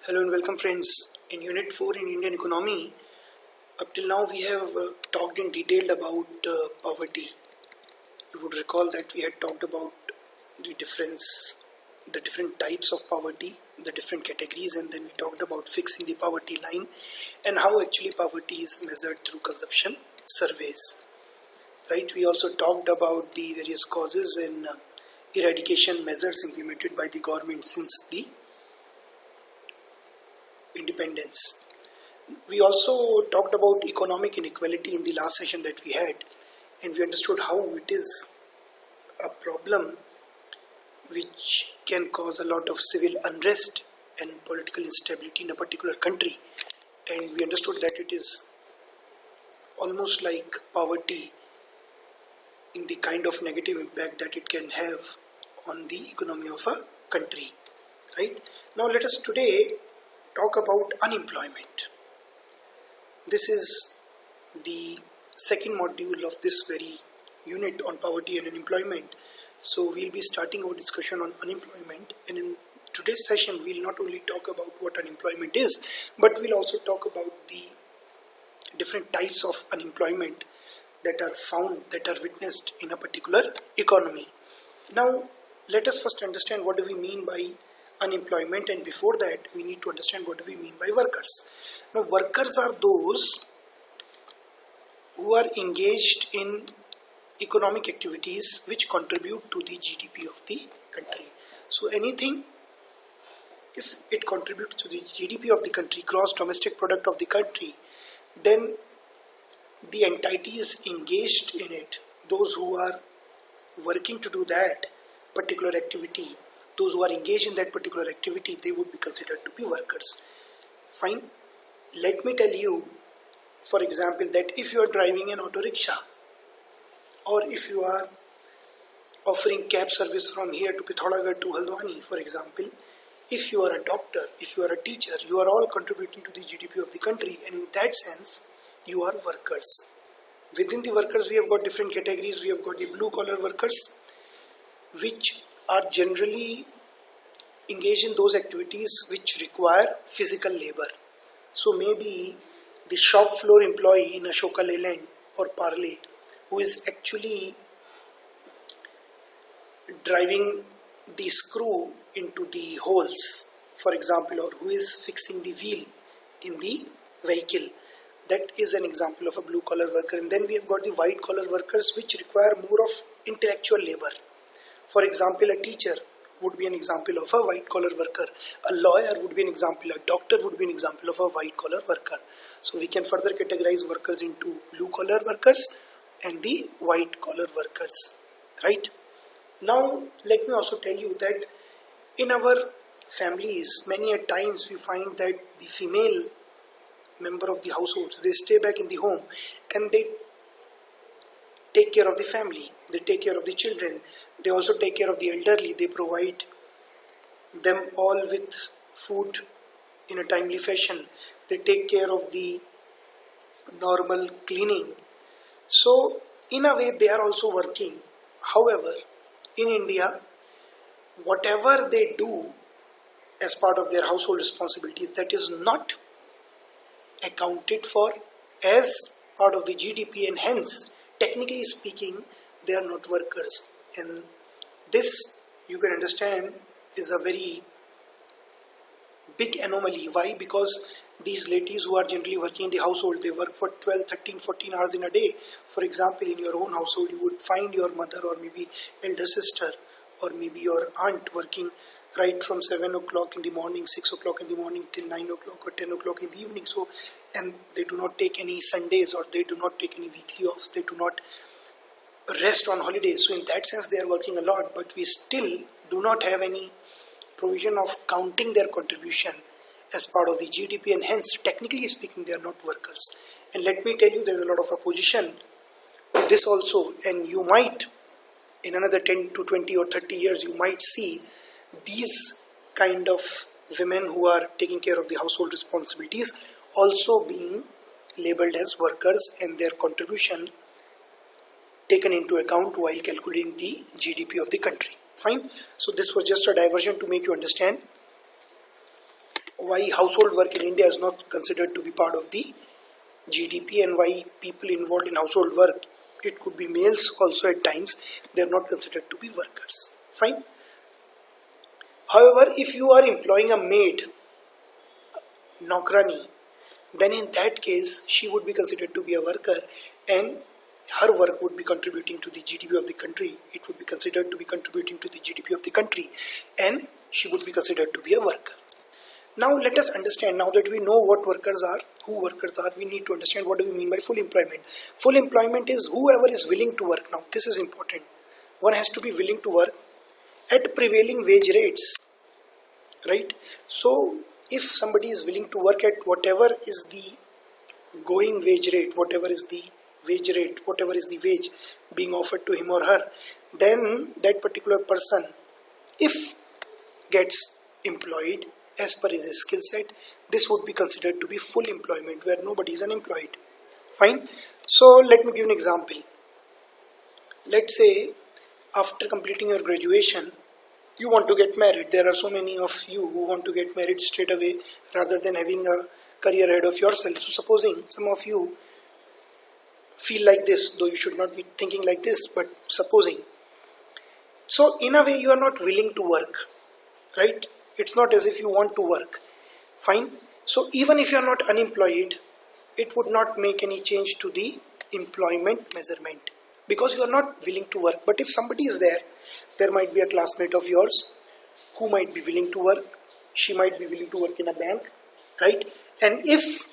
Hello and welcome friends. In Unit 4 in Indian Economy, up till now we have talked in detail about poverty. You would recall that we had talked about the different types of poverty, the different categories, and then we talked about fixing the poverty line and how actually poverty is measured through consumption surveys. Right? We also talked about the various causes and eradication measures implemented by the government since the independence. We also talked about economic inequality in the last session that we had, and we understood how it is a problem which can cause a lot of civil unrest and political instability in a particular country, and we understood that it is almost like poverty in the kind of negative impact that it can have on the economy of a country. Right? Now let us today talk about unemployment. This is the second module of this very unit on poverty and unemployment. So we'll be starting our discussion on unemployment, and in today's session we'll not only talk about what unemployment is, but we'll also talk about the different types of unemployment that are found, that are witnessed in a particular economy. Now let us first understand what do we mean by unemployment, and before that we need to understand what do we mean by workers. Now workers are those who are engaged in economic activities which contribute to the GDP of the country. So anything, if it contributes to the GDP of the country, gross domestic product of the country, then the entities engaged in it, those who are working to do that particular activity, those who are engaged in that particular activity, they would be considered to be workers. Fine. Let me tell you, for example, that if you are driving an auto rickshaw, or if you are offering cab service from here to Pithoragarh to Haldwani, for example, if you are a doctor, if you are a teacher, you are all contributing to the GDP of the country, and in that sense, you are workers. Within the workers, we have got different categories. We have got the blue collar workers, which are generally engaged in those activities which require physical labor. So maybe the shop floor employee in Ashoka Leyland or Parle, who is actually driving the screw into the holes, for example, or who is fixing the wheel in the vehicle. That is an example of a blue collar worker. And then we have got the white collar workers, which require more of intellectual labor. For example, a teacher would be an example of a white collar worker. A lawyer would be an example. A doctor would be an example of a white collar worker. So we can further categorize workers into blue collar workers and the white collar workers. Right? Now let me also tell you that in our families, many a times we find that the female member of the households, they stay back in the home and they take care of the family, they take care of the children, they also take care of the elderly, they provide them all with food in a timely fashion, they take care of the normal cleaning. So in a way they are also working. However, in India, whatever they do as part of their household responsibilities, that is not accounted for as part of the GDP, and hence, technically speaking, they are not workers. And this, you can understand, is a very big anomaly. Why? Because these ladies who are generally working in the household, they work for 12, 13, 14 hours in a day. For example, in your own household, you would find your mother or maybe elder sister or maybe your aunt working right from 7 o'clock in the morning, 6 o'clock in the morning till 9 o'clock or 10 o'clock in the evening. So, and they do not take any Sundays, or they do not take any weekly offs, they do not rest on holidays. So in that sense they are working a lot, but we still do not have any provision of counting their contribution as part of the GDP, and hence technically speaking they are not workers. And let me tell you, there is a lot of opposition to this also, and you might in another 10 to 20 or 30 years you might see these kind of women who are taking care of the household responsibilities also being labeled as workers and their contribution taken into account while calculating the GDP of the country. Fine. So this was just a diversion to make you understand why household work in India is not considered to be part of the GDP, and why people involved in household work, it could be males also at times, they are not considered to be workers. Fine. However, if you are employing a maid, Nokrani, then in that case she would be considered to be a worker, and her work would be contributing to the GDP of the country. It would be considered to be contributing to the GDP of the country, and she would be considered to be a worker. Now let us understand, now that we know what workers are, who workers are, we need to understand what do we mean by full employment. Full employment is whoever is willing to work. Now this is important. One has to be willing to work at prevailing wage rates, right? So if somebody is willing to work at whatever is the going wage rate, whatever is the wage rate, whatever is the wage being offered to him or her, then that particular person, if gets employed as per his skill set, this would be considered to be full employment, where nobody is unemployed. Fine. So let me give an example. Let's say after completing your graduation, you want to get married. There are so many of you who want to get married straight away rather than having a career ahead of yourself. So supposing some of you feel like this, though you should not be thinking like this, but supposing. So in a way you are not willing to work, right? It's not as if you want to work. Fine. So even if you are not unemployed, it would not make any change to the employment measurement, because you are not willing to work. But if somebody is there, there might be a classmate of yours who might be willing to work. She might be willing to work in a bank, right? And if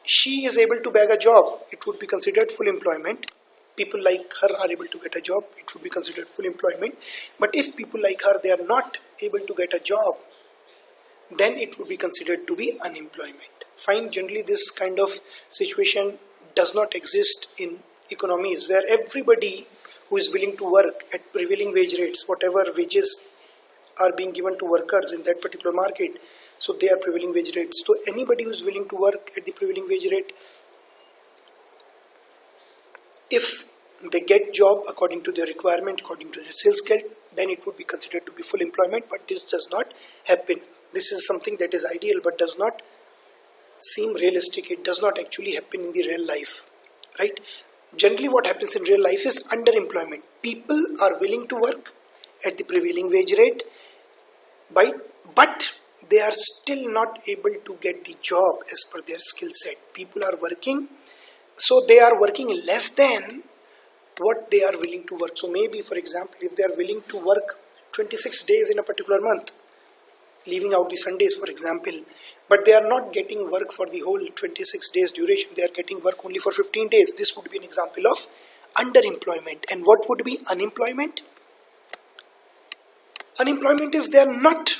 she is able to bag a job, it would be considered full employment. People like her are able to get a job, it would be considered full employment. But if people like her, they are not able to get a job, then it would be considered to be unemployment. Fine. Generally this kind of situation does not exist in economies where everybody who is willing to work at prevailing wage rates, whatever wages are being given to workers in that particular market, so they are prevailing wage rates. So anybody who is willing to work at the prevailing wage rate, if they get job according to their requirement, according to their skill scale, then it would be considered to be full employment. But this does not happen. This is something that is ideal but does not seem realistic. It does not actually happen in the real life, right? Generally what happens in real life is underemployment. People are willing to work at the prevailing wage rate, but they are still not able to get the job as per their skill set. People are working, so they are working less than what they are willing to work. So maybe, for example, if they are willing to work 26 days in a particular month, leaving out the Sundays, for example, but they are not getting work for the whole 26 days duration, they are getting work only for 15 days. This would be an example of underemployment. And what would be unemployment? Unemployment is they are not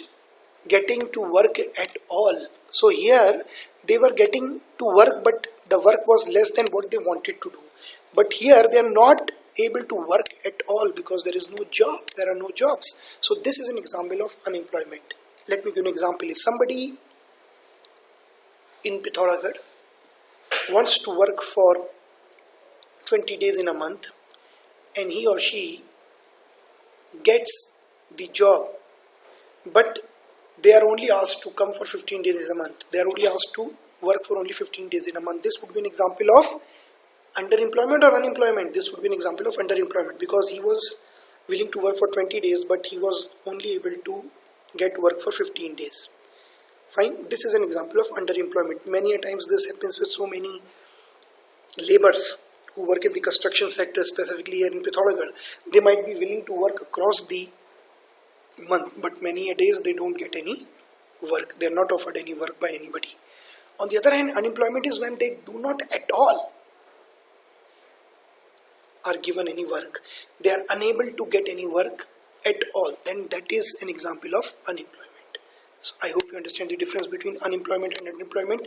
getting to work at all. So here they were getting to work, but the work was less than what they wanted to do. But here they are not able to work at all because there is no job. There are no jobs. So this is an example of unemployment. Let me give an example. If somebody in Pithoragarh wants to work for 20 days in a month, and he or she gets the job, but they are only asked to come for 15 days in a month. They are only asked to work for only 15 days in a month. This would be an example of underemployment or unemployment. This would be an example of underemployment because he was willing to work for 20 days, but he was only able to get work for 15 days. Fine. This is an example of underemployment. Many a times this happens with so many laborers who work in the construction sector, specifically here in Pithoragarh. They might be willing to work across the month, but many a days they don't get any work. They are not offered any work by anybody. On the other hand, unemployment is when they do not at all are given any work. They are unable to get any work at all. Then that is an example of unemployment. So I hope you understand the difference between unemployment and underemployment.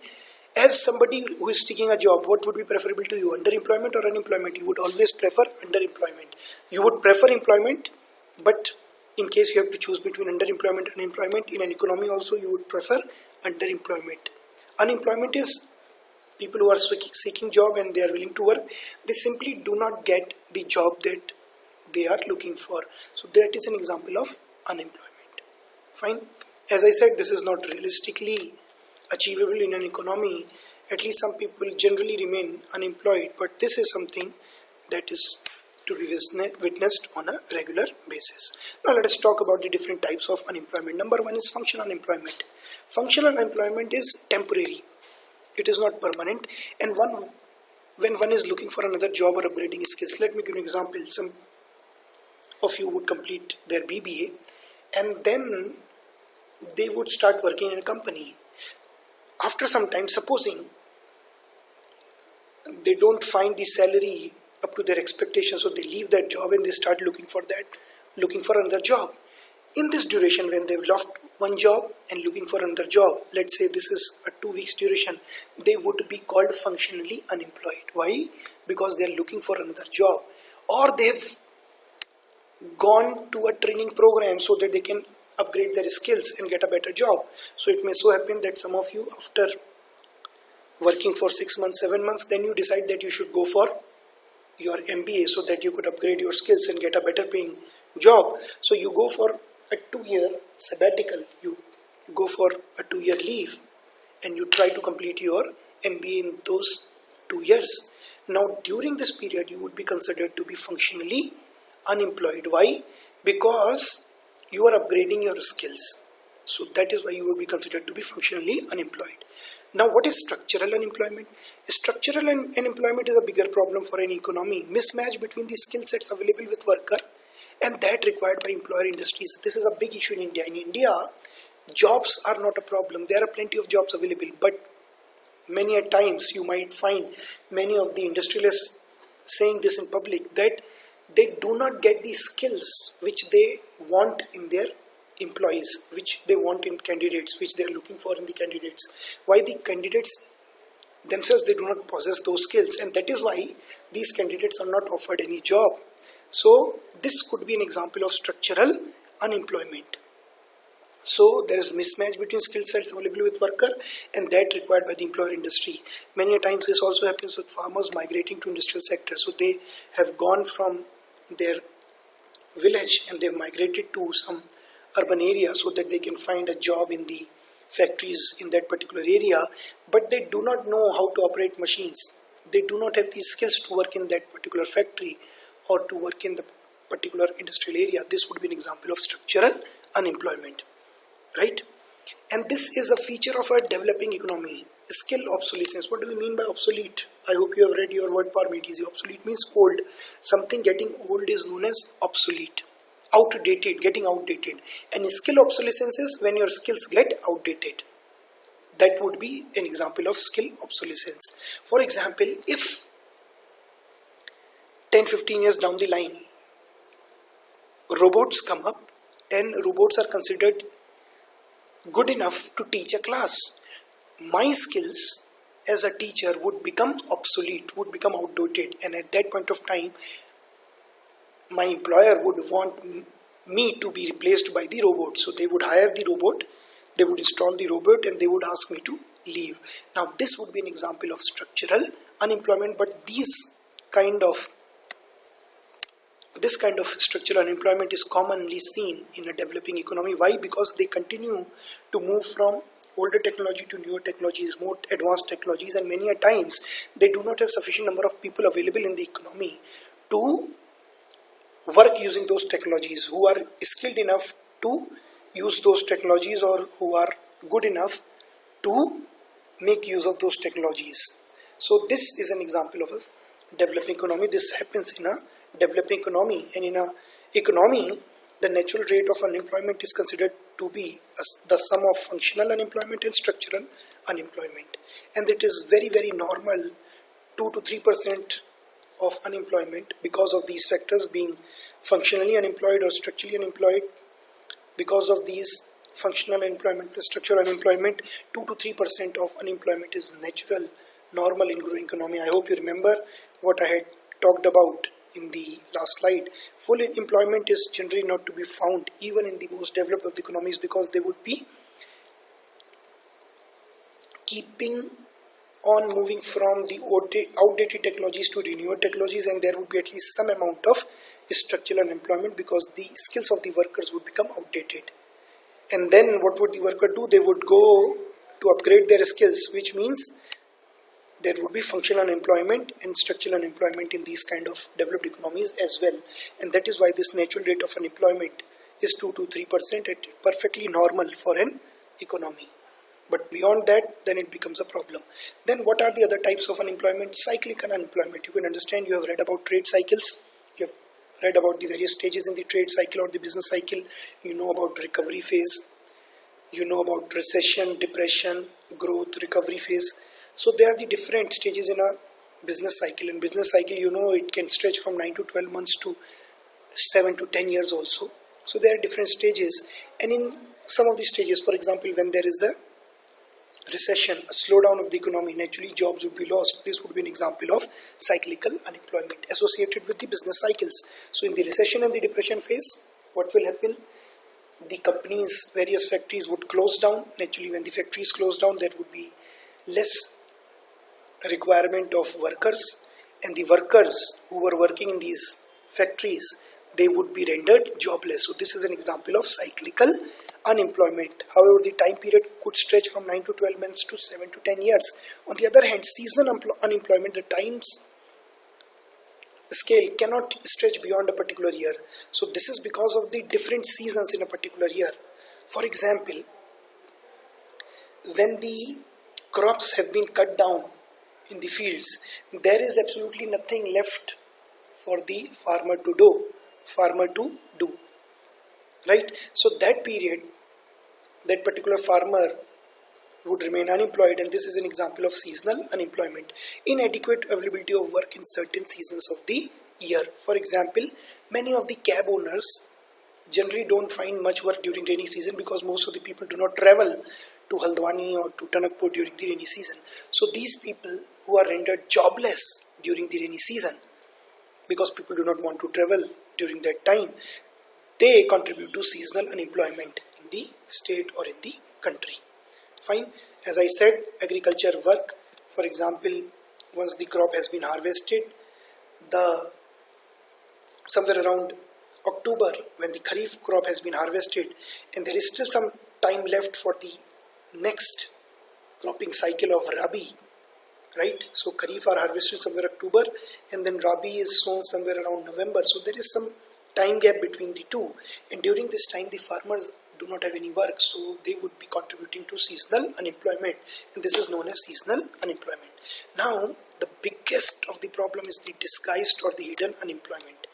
As somebody who is seeking a job, what would be preferable to you, underemployment or unemployment? You would always prefer underemployment. You would prefer employment, but in case you have to choose between underemployment and unemployment, in an economy also you would prefer underemployment. Unemployment is people who are seeking job and they are willing to work. They simply do not get the job that they are looking for. So that is an example of unemployment. Fine. As I said, this is not realistically achievable in an economy, at least some people generally remain unemployed. But this is something that is to be witnessed on a regular basis. Now let us talk about the different types of unemployment. Number one is functional unemployment. Functional unemployment is temporary. It is not permanent, and when one is looking for another job or upgrading skills. Let me give you an example. Some of you would complete their BBA and then they would start working in a company. After some time, supposing they don't find the salary up to their expectations, so they leave that job and they start looking for another job. In this duration, when they've left one job and looking for another job, let's say this is a 2 weeks duration, they would be called functionally unemployed. Why? Because they're looking for another job, or they've gone to a training program so that they can upgrade their skills and get a better job. So it may so happen that some of you, after working for 6 months, 7 months, then you decide that you should go for your MBA so that you could upgrade your skills and get a better paying job. So you go for a 2-year sabbatical, you go for a 2-year leave, and you try to complete your MBA in those 2 years. Now during this period you would be considered to be functionally unemployed. Why? Because you are upgrading your skills. So that is why you would be considered to be functionally unemployed. Now what is structural unemployment? Structural unemployment is a bigger problem for an economy. Mismatch between the skill sets available with worker and that required by employer industries. This is a big issue in India. In India, jobs are not a problem. There are plenty of jobs available, but many a times you might find many of the industrialists saying this in public, that they do not get the skills which they want in their employees, which they want in candidates, which they are looking for in the candidates. Why? The candidates themselves, they do not possess those skills, and that is why these candidates are not offered any job. So this could be an example of structural unemployment. So there is mismatch between skill sets available with worker and that required by the employer industry. Many a times this also happens with farmers migrating to industrial sector. So they have gone from their village and they have migrated to some urban area so that they can find a job in the factories in that particular area, but they do not know how to operate machines. They do not have the skills to work in that particular factory or to work in the particular industrial area. This would be an example of structural unemployment, right? And this is a feature of a developing economy. Skill obsolescence. What do we mean by obsolete? I hope you have read your word parmetes. Obsolete means old. Something getting old is known as obsolete. Outdated, getting outdated. And skill obsolescence is when your skills get outdated. That would be an example of skill obsolescence. For example, if 10-15 years down the line, robots come up and robots are considered good enough to teach a class, my skills as a teacher would become obsolete, would become outdated, and at that point of time my employer would want me to be replaced by the robot. So they would hire the robot, they would install the robot, and they would ask me to leave. Now this would be an example of structural unemployment, but this kind of structural unemployment is commonly seen in a developing economy. Why? Because they continue to move from older technology to newer technologies, more advanced technologies, and many a times they do not have sufficient number of people available in the economy to work using those technologies, who are skilled enough to use those technologies or who are good enough to make use of those technologies. So this is an example of a developing economy. This happens in a developing economy, and in a economy the natural rate of unemployment is considered to be the sum of functional unemployment and structural unemployment, and it is very, very normal 2 to 3% of unemployment because of these factors, being functionally unemployed or structurally unemployed. Because of these functional unemployment and structural unemployment, 2 to 3% of unemployment is natural, normal in growing economy. I hope you remember what I had talked about in the last slide. Full employment is generally not to be found even in the most developed of the economies, because they would be keeping on moving from the outdated technologies to the newer technologies, and there would be at least some amount of structural unemployment because the skills of the workers would become outdated. And then what would the worker do? They would go to upgrade their skills, which means there would be functional unemployment and structural unemployment in these kind of developed economies as well. And that is why this natural rate of unemployment is 2 to 3%, and perfectly normal for an economy. But beyond that, then it becomes a problem. Then what are the other types of unemployment? Cyclical unemployment. You can understand, you have read about trade cycles. You have read about the various stages in the trade cycle or the business cycle. You know about recovery phase. You know about recession, depression, growth, recovery phase. So there are the different stages in a business cycle. In business cycle, you know, it can stretch from 9 to 12 months to 7 to 10 years also. So there are different stages. And in some of these stages, for example, when there is a recession, a slowdown of the economy, naturally jobs would be lost. This would be an example of cyclical unemployment associated with the business cycles. So in the recession and the depression phase, what will happen? The companies, various factories would close down. Naturally, when the factories close down, there would be less requirement of workers, and the workers who were working in these factories, they would be rendered jobless. So this is an example of cyclical unemployment. However, the time period could stretch from 9 to 12 months to 7 to 10 years. On the other hand, seasonal unemployment, the times scale cannot stretch beyond a particular year. So this is because of the different seasons in a particular year. For example, when the crops have been cut down in the fields, there is absolutely nothing left for the farmer to do. Right? So that period, that particular farmer would remain unemployed, and this is an example of seasonal unemployment. Inadequate availability of work in certain seasons of the year. For example, many of the cab owners generally don't find much work during rainy season because most of the people do not travel to Haldwani or to Tanakpur during the rainy season. So these people who are rendered jobless during the rainy season, because people do not want to travel during that time, they contribute to seasonal unemployment in the state or in the country. Fine. As I said, agriculture work, for example, once the crop has been harvested, somewhere around October, when the Kharif crop has been harvested, and there is still some time left for the next cropping cycle of Rabi, right? So Kharif are harvested somewhere October, and then Rabi is sown somewhere around November. So there is some time gap between the two, and during this time the farmers do not have any work, so they would be contributing to seasonal unemployment, and this is known as seasonal unemployment. Now the biggest of the problem is the disguised or the hidden unemployment.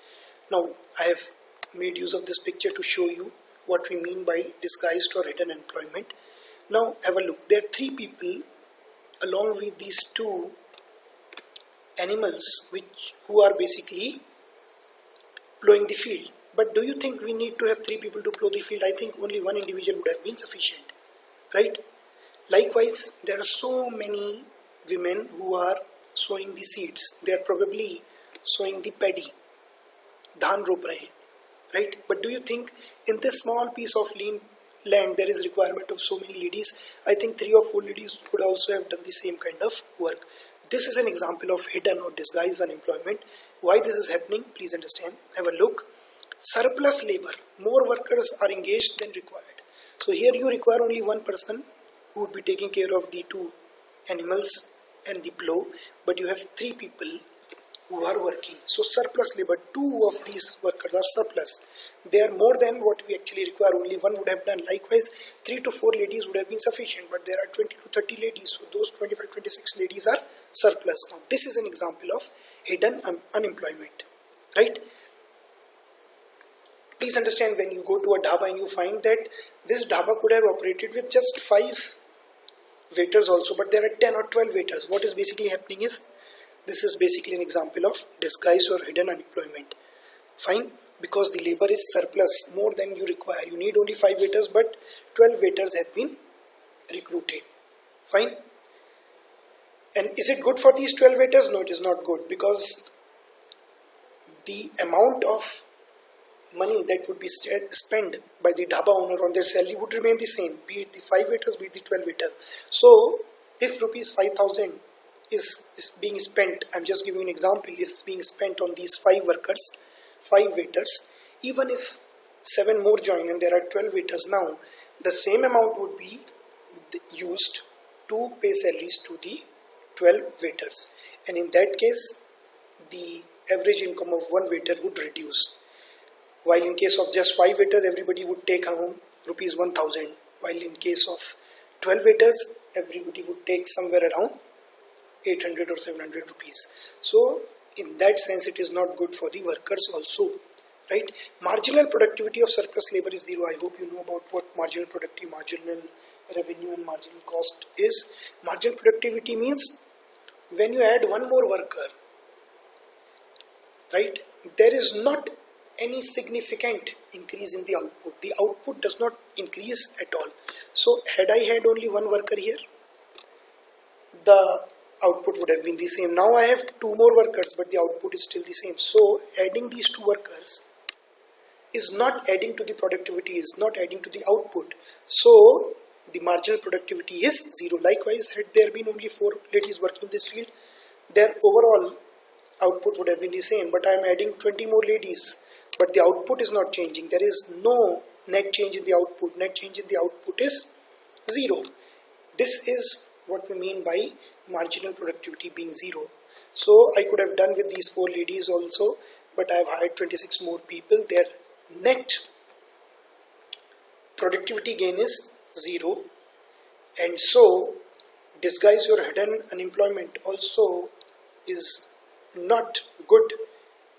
Now I have made use of this picture to show you what we mean by disguised or hidden unemployment. Now have a look. There are three people along with these two animals who are basically plowing the field. But do you think we need to have three people to plow the field? I think only one individual would have been sufficient, right? Likewise, there are so many women who are sowing the seeds. They are probably sowing the paddy, dhan rop rahe, right? But do you think in this small piece of land there is requirement of so many ladies? I think 3 or 4 ladies would also have done the same kind of work. This is an example of hidden or disguised unemployment. Why this is happening? Please understand. Have a look. Surplus labor. More workers are engaged than required. So here you require only one person who would be taking care of the two animals and the plow, but you have 3 people who are working. So surplus labor. 2 of these workers are surplus. They are more than what we actually require. Only one would have done. Likewise, 3 to 4 ladies would have been sufficient, but there are 20 to 30 ladies. So those 25-26 ladies are surplus. Now this is an example of hidden unemployment, right? Please understand, when you go to a dhaba and you find that this dhaba could have operated with just 5 waiters also, but there are 10 or 12 waiters. What is basically happening is, this is basically an example of disguised or hidden unemployment. Fine, because the labor is surplus, more than you require. You need only 5 waiters, but 12 waiters have been recruited. Fine. And is it good for these 12 waiters? No, it is not good, because the amount of money that would be spent by the dhaba owner on their salary would remain the same, be it the 5 waiters, be it the 12 waiters. So if rupees 5,000 is being spent, I'm just giving an example, is being spent on these 5 workers, 5 waiters, even if 7 more join and there are 12 waiters now, the same amount would be used to pay salaries to the 12 waiters, and in that case the average income of one waiter would reduce. While in case of just 5 waiters, everybody would take home rupees 1000, while in case of 12 waiters, everybody would take somewhere around 800 or 700 rupees. So in that sense it is not good for the workers also, right? Marginal productivity of surplus labor is zero. I hope you know about what marginal productivity, marginal revenue and marginal cost is. Marginal productivity means when you add one more worker, right, there is not any significant increase in the output. The output does not increase at all. So had I had only one worker here, the output would have been the same. Now I have 2 more workers, but the output is still the same. So adding these 2 workers is not adding to the productivity, is not adding to the output. So the marginal productivity is zero. Likewise, had there been only 4 ladies working in this field, their overall output would have been the same. But I am adding 20 more ladies, but the output is not changing. There is no net change in the output. Net change in the output is zero. This is what we mean by marginal productivity being zero. So I could have done with these 4 ladies also, but I have hired 26 more people. Their net productivity gain is zero, and so disguise your hidden unemployment also is not good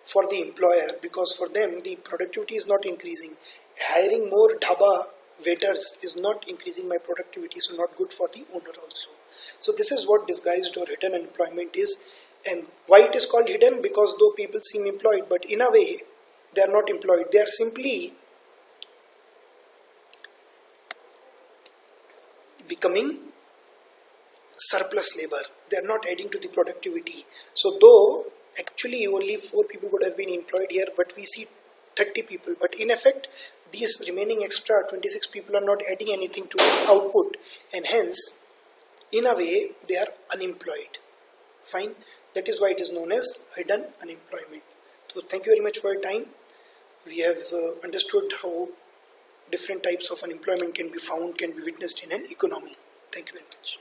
for the employer, because for them the productivity is not increasing. Hiring more dhaba waiters is not increasing my productivity, so not good for the owner also. So this is what disguised or hidden unemployment is. And why it is called hidden? Because though people seem employed, but in a way they are not employed. They are simply becoming surplus labor. They are not adding to the productivity. So though actually only 4 people would have been employed here, but we see 30 people. But in effect, these remaining extra 26 people are not adding anything to the output, and hence in a way they are unemployed. Fine. That is why it is known as hidden unemployment. So thank you very much for your time. We have understood how different types of unemployment can be found, can be witnessed in an economy. Thank you very much.